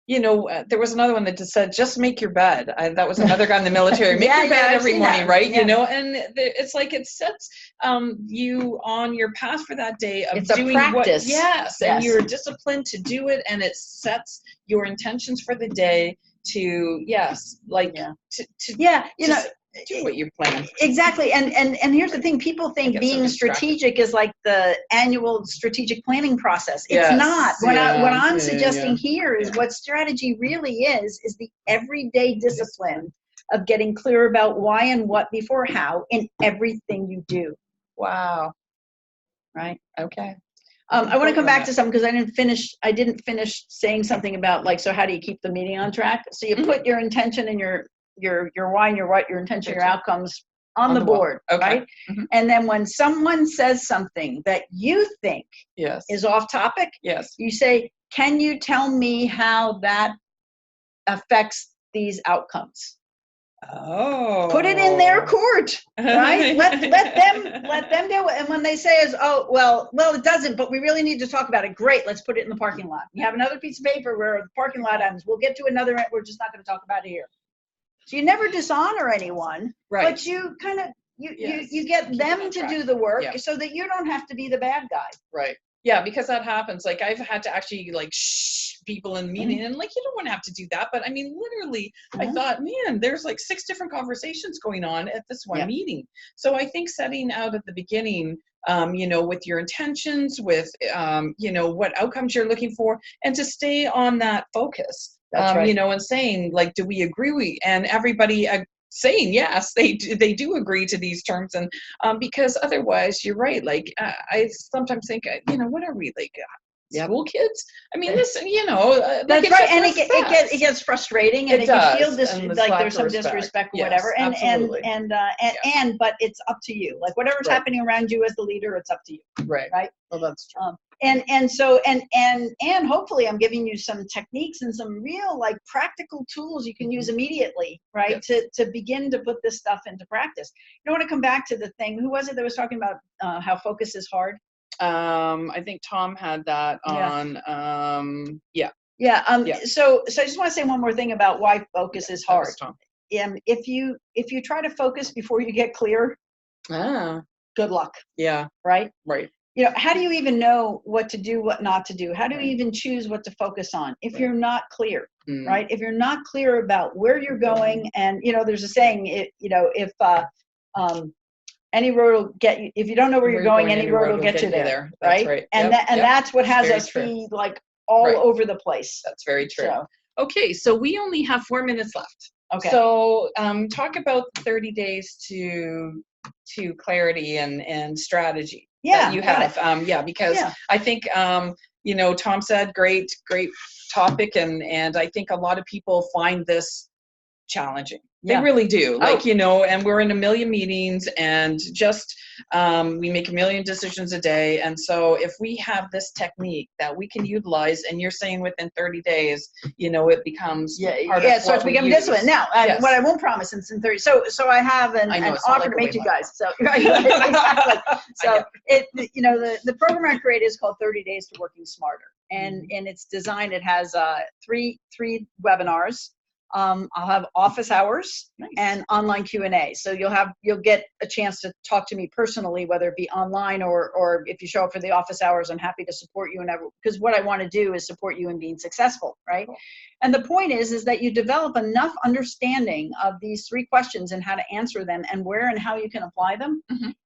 there was another one that just said, just make your bed. That was another guy in the military. Make your bed every morning, right? And it's like it sets you on your path for that day of it's doing a practice. And you're disciplined to do it, and it sets your intentions for the day to do what you plan. Exactly. And here's the thing, people think being strategic is like the annual strategic planning process. It's not. What I'm suggesting here is what strategy really is the everyday discipline of getting clear about why and what before how in everything you do. Wow. Right? Okay. I want to come back to something because I didn't finish saying something about so how do you keep the meeting on track? So you put your intention and your why and your what, your intention, your outcomes on the board, right? Mm-hmm. And then when someone says something that you think is off topic, you say, can you tell me how that affects these outcomes? Oh. Put it in their court, right? let them do it. And when they say well, it doesn't, but we really need to talk about it. Great, let's put it in the parking lot. You have another piece of paper where the parking lot items, we'll get to another, we're just not going to talk about it here. So you never dishonor anyone, but you kind of, you get them to do the work so that you don't have to be the bad guy. Right. Yeah, because that happens. Like I've had to actually shh people in meeting and you don't want to have to do that. But I mean, literally, I thought, man, there's 6 different conversations going on at this one meeting. So I think setting out at the beginning, with your intentions, with, what outcomes you're looking for, and to stay on that focus. That's right. And saying do we agree? And everybody saying yes, they do agree to these terms, and because otherwise, you're right. I sometimes think, what are we school kids? I mean, this, that's right, and it gets frustrating, and you feel this there's some disrespect or whatever, and but it's up to you. Whatever's happening around you as the leader, it's up to you. Right. Right. Well, that's true. and hopefully I'm giving you some techniques and some real like practical tools you can use immediately, right? Yes. To begin to put this stuff into practice. You want to come back to the thing. Who was it that was talking about how focus is hard? I think Tom had that on. Yeah. So I just want to say one more thing about why focus is hard. Tom. If you try to focus before you get clear, good luck. Yeah. Right. Right. You know, how do you even know what to do, what not to do? How do you even choose what to focus on if you're not clear, right? If you're not clear about where you're going, and you know, there's a saying, if any road will get you, if you don't know where you're going, any road will get you there, right? That's right. And that's what has us be like all over the place. That's very true. Okay, so we only have 4 minutes left. Okay. So talk about the 30 days to clarity and strategy that you have. Because I think Tom said great topic, and I think a lot of people find this challenging. They really do. And we're in a million meetings, and just we make a million decisions a day. And so if we have this technique that we can utilize, and you're saying within 30 days, it becomes part of so it's becoming discipline. Now, what I won't promise in 30. So I have an offer to make you guys. So exactly. So the program I created is called 30 Days to Working Smarter, and it's designed. It has three webinars. I'll have office hours and online Q&A. So you'll get a chance to talk to me personally, whether it be online or if you show up for the office hours, I'm happy to support you. Because what I want to do is support you in being successful, right? Cool. And the point is that you develop enough understanding of these 3 questions and how to answer them and where and how you can apply them,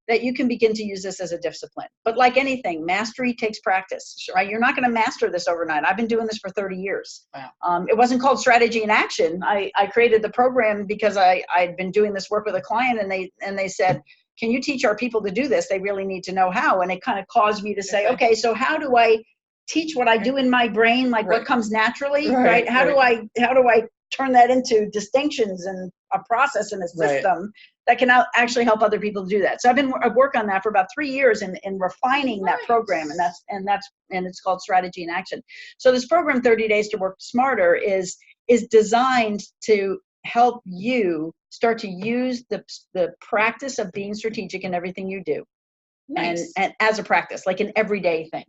that you can begin to use this as a discipline. But like anything, mastery takes practice, right? You're not going to master this overnight. I've been doing this for 30 years. Wow. It wasn't called Strategy in Action. I created the program because I'd been doing this work with a client, and they said, can you teach our people to do this? They really need to know how. And it kind of caused me to say, okay, so how do I teach what I do in my brain, like what comes naturally, right? How do I turn that into distinctions and a process and a system that can actually help other people do that? So I've worked on that for about 3 years in refining that program, and it's called Strategy in Action. So this program, 30 Days to Work Smarter, is designed to help you start to use the practice of being strategic in everything you do, and as a practice, like an everyday thing.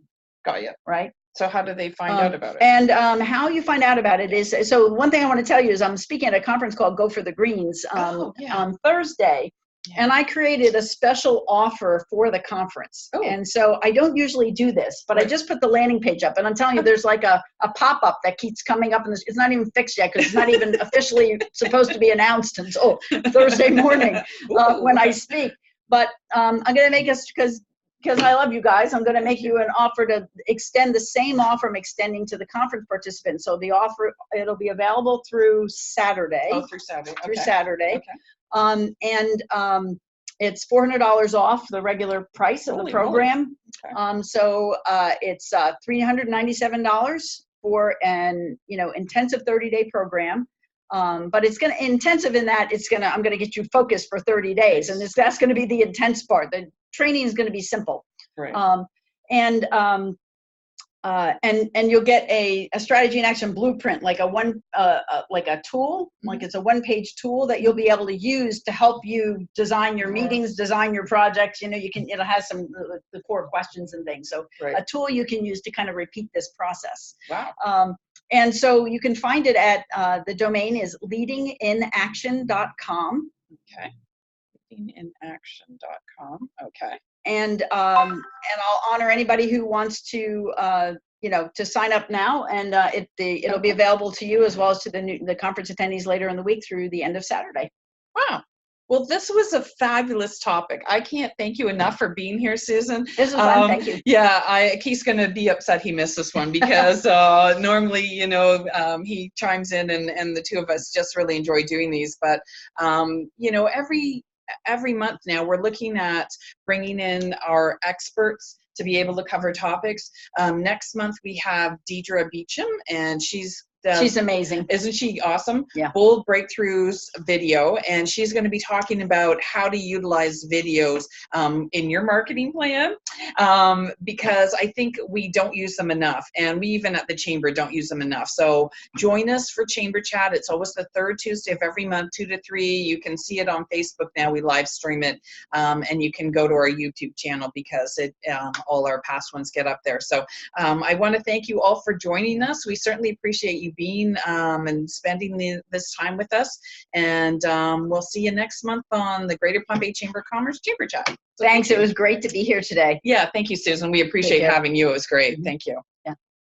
Got you. Right. So how do they find out about it? And how you find out about it is, so one thing I want to tell you is I'm speaking at a conference called Go for the Greens on Thursday. And I created a special offer for the conference. And so I don't usually do this, but I just put the landing page up. And I'm telling you, there's like a pop-up that keeps coming up. And it's not even fixed yet because it's not even officially supposed to be announced until Thursday morning when I speak. But I'm going to make us, because I love you guys, I'm going to make you an offer to extend the same offer I'm extending to the conference participants. So the offer, it'll be available through Saturday. Through Saturday. Through Saturday. It's $400 off the regular price of the program. So it's $397 for an intensive 30-day program. But it's going to intensive in that I'm going to get you focused for 30 days, and that's going to be the intense part. The training is going to be simple, and you'll get a strategy and action blueprint, like a tool, like it's a 1-page tool that you'll be able to use to help you design your meetings, design your projects. It has some the core questions and things. So a tool you can use to kind of repeat this process. Wow. And so you can find it at the domain is leadinginaction.com. Okay. Leadinginaction.com. Okay. And I'll honor anybody who wants to to sign up now, and it'll be available to you as well as to the conference attendees later in the week through the end of Saturday. Wow. Well, this was a fabulous topic. I can't thank you enough for being here, Susan. This was fun. Thank you. Yeah, Keith's going to be upset he missed this one because normally, he chimes in and the two of us just really enjoy doing these. But, every month now we're looking at bringing in our experts to be able to cover topics. Next month we have Deidre Beecham, and she's She's amazing. Isn't she awesome? Yeah. Bold Breakthroughs video, and she's going to be talking about how to utilize videos in your marketing plan, because I think we don't use them enough, and we even at the Chamber don't use them enough. So join us for Chamber Chat. It's always the third Tuesday of every month, 2 to 3. You can see it on Facebook now. We live stream it, and you can go to our YouTube channel because all our past ones get up there. So I want to thank you all for joining us. We certainly appreciate you being and spending this time with us. And we'll see you next month on the Greater Palm Bay Chamber of Commerce Chamber Chat. So Thanks. It was great to be here today. Yeah, thank you, Susan. We appreciate having you. It was great. Thank you.